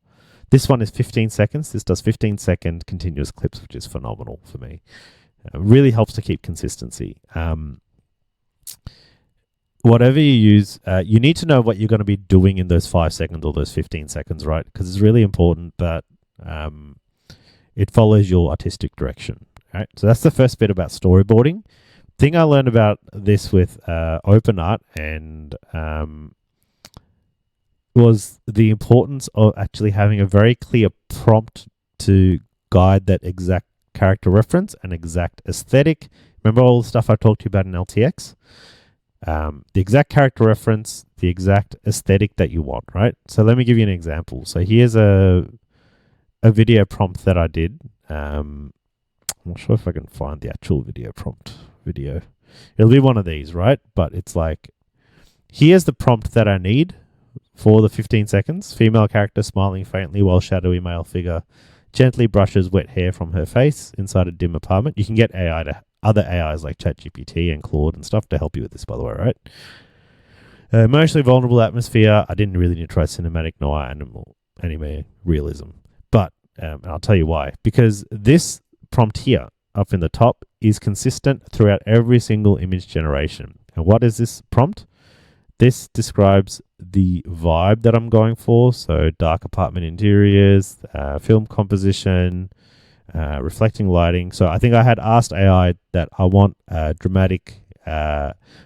This one is 15 seconds. This does 15-second continuous clips, which is phenomenal for me. Really helps to keep consistency. Whatever you use, you need to know what you're going to be doing in those 5 seconds or those 15 seconds, right? Because it's really important that it follows your artistic direction, right? So that's the first bit about storyboarding. Thing I learned about this with OpenArt and was the importance of actually having a very clear prompt to guide that exact character reference and exact aesthetic. Remember all the stuff I talked to you about in LTX? The exact character reference, the exact aesthetic that you want, right? So let me give you an example. So here's a video prompt that I did. I'm not sure if I can find the actual video prompt video. It'll be one of these, right? But it's like, here's the prompt that I need for the 15 seconds. Female character smiling faintly while shadowy male figure gently brushes wet hair from her face inside a dim apartment. You can get AI to other AIs like ChatGPT and Claude and stuff to help you with this, by the way, right? Emotionally vulnerable atmosphere. I didn't really need to try cinematic noir anime realism. But and I'll tell you why. Because this prompt here up in the top is consistent throughout every single image generation. And what is this prompt? This describes the vibe that I'm going for. So dark apartment interiors, film composition, reflecting lighting. So I think I had asked AI that I want a dramatic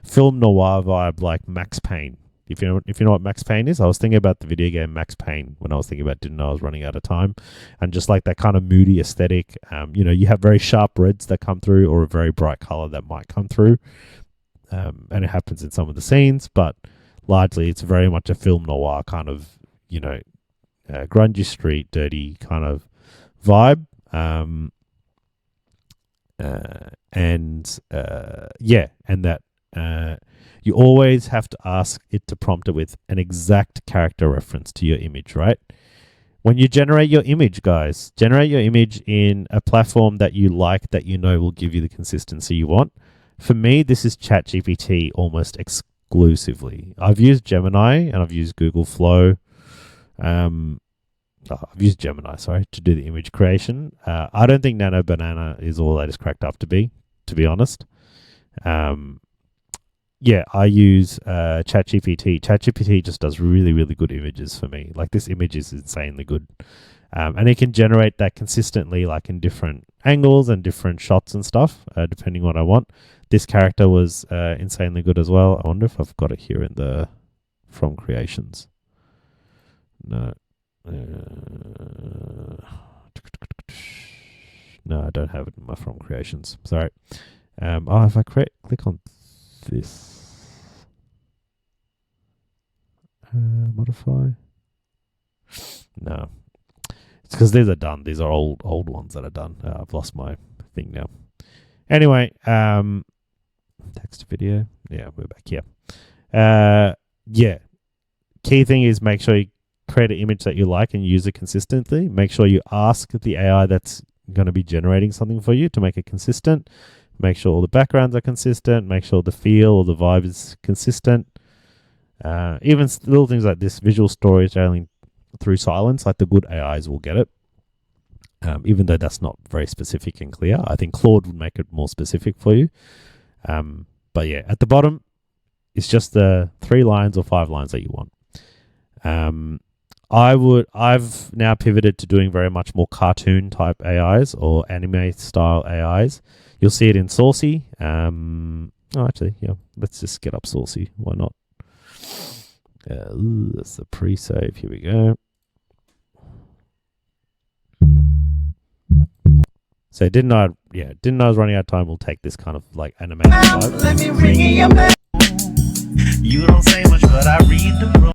film noir vibe like Max Payne. If you know what Max Payne is, I was thinking about the video game Max Payne when I was thinking about didn't know I was running out of time, and just like that kind of moody aesthetic. You have very sharp reds that come through, or a very bright color that might come through, and it happens in some of the scenes, but largely it's very much a film noir kind of grungy street, dirty kind of vibe. And that you always have to ask it to prompt it with an exact character reference to your image, right? When you generate your image, guys, generate your image in a platform that you like, that you know will give you the consistency you want. For me, this is ChatGPT almost exclusively. I've used Gemini and I've used Google Flow. I've used Gemini, to do the image creation. I don't think Nano Banana is all that is cracked up to be honest. I use ChatGPT. ChatGPT just does really, really good images for me. Like, this image is insanely good. And it can generate that consistently, like in different angles and different shots and stuff, depending what I want. This character was insanely good as well. I wonder if I've got it here in the From Creations. No. No, I don't have it in my From Creations. Sorry. If I click on this, modify. No, it's because these are done. These are old ones that are done. I've lost my thing now. Anyway, text to video. Yeah, we're back here. Key thing is make sure you create an image that you like and use it consistently. Make sure you ask the AI that's going to be generating something for you to make it consistent. Make sure all the backgrounds are consistent. Make sure the feel or the vibe is consistent. Even little things like this, visual storytelling through silence, like the good AIs will get it. Even though that's not very specific and clear. I think Claude would make it more specific for you. But yeah, at the bottom, it's just the 3 lines or 5 lines that you want. I've now pivoted to doing very much more cartoon type AIs or anime style AIs. You'll see it in Saucy. Let's just get up Saucy. Why not? That's the pre-save. Here we go. So didn't know I was running out of time. We'll take this kind of like animated vibe. Let me ring your bell. You don't say much, but I read the room.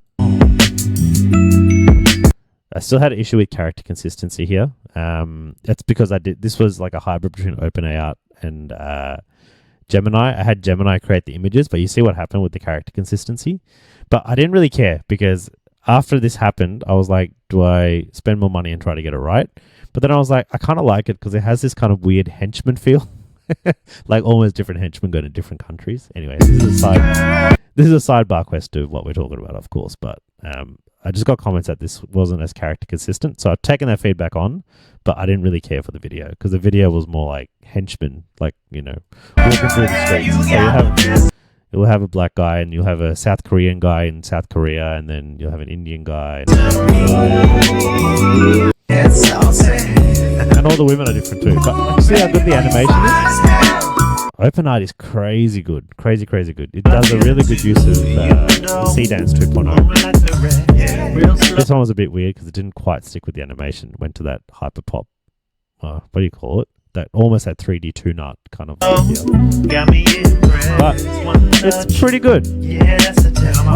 I still had an issue with character consistency here. That's because this was like a hybrid between OpenAI and Gemini. I had Gemini create the images, but you see what happened with the character consistency. But I didn't really care, because after this happened, I was like, do I spend more money and try to get it right? But then I was like, I kind of like it because it has this kind of weird henchman feel. Like almost different henchmen go to different countries. Anyway, this is a sidebar quest to what we're talking about, of course. But I just got comments that this wasn't as character consistent. So I've taken that feedback on, but I didn't really care for the video because the video was more like henchmen, like, you know, walking through the streets. So you'll have a black guy and you'll have a South Korean guy in South Korea, and then you'll have an Indian guy. And all the women are different too. But see how good the animation is? OpenArt is crazy good. Crazy good. It does a really good use of Cdance 2.0. This one was a bit weird because it didn't quite stick with the animation. It went to that hyper pop, what do you call it? That almost that 3D tune art kind of feel. But it's pretty good. I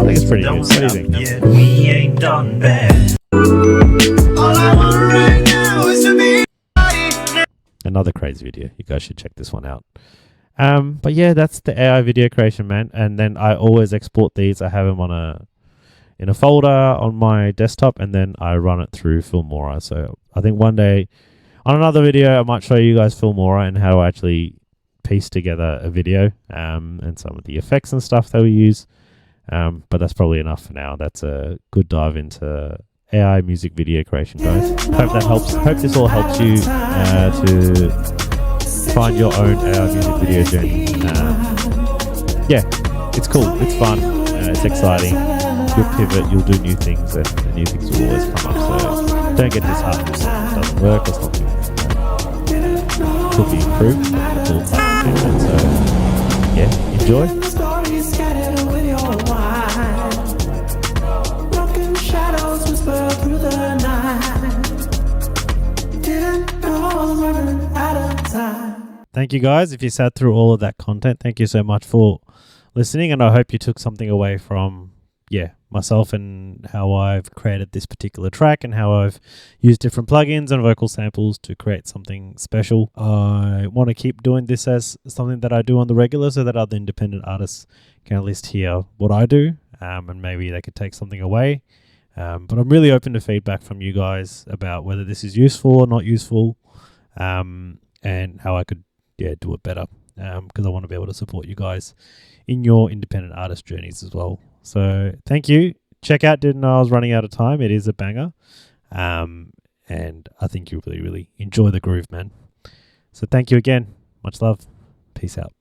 think it's pretty good. What do you think? We ain't done bad. All I want right now is to be Another crazy video. You guys should check this one out. But yeah, that's the AI video creation, man. And then I always export these. I have them in a folder on my desktop, and then I run it through Filmora. So I think one day on another video, I might show you guys Filmora and how I actually piece together a video, and some of the effects and stuff that we use. But that's probably enough for now. That's a good dive into AI music video creation, guys. Hope that helps. Hope this all helps you to find your own AI music video journey. Yeah, it's cool. It's fun. It's exciting. You'll pivot. You'll do new things, and new things will always come up. So don't get disheartened if it doesn't work or something. Could be improved. It's all part of it. So yeah, enjoy. Thank you guys. If you sat through all of that content, thank you so much for listening, and I hope you took something away from myself and how I've created this particular track and how I've used different plugins and vocal samples to create something special. I want to keep doing this as something that I do on the regular so that other independent artists can at least hear what I do, and maybe they could take something away. But I'm really open to feedback from you guys about whether this is useful or not useful, and how I could do it better, because I want to be able to support you guys in your independent artist journeys as well. So thank you. Check out Didn't Know I Was Running Out of Time. It is a banger, and I think you'll really enjoy the groove, man. So thank you again. Much love. Peace out.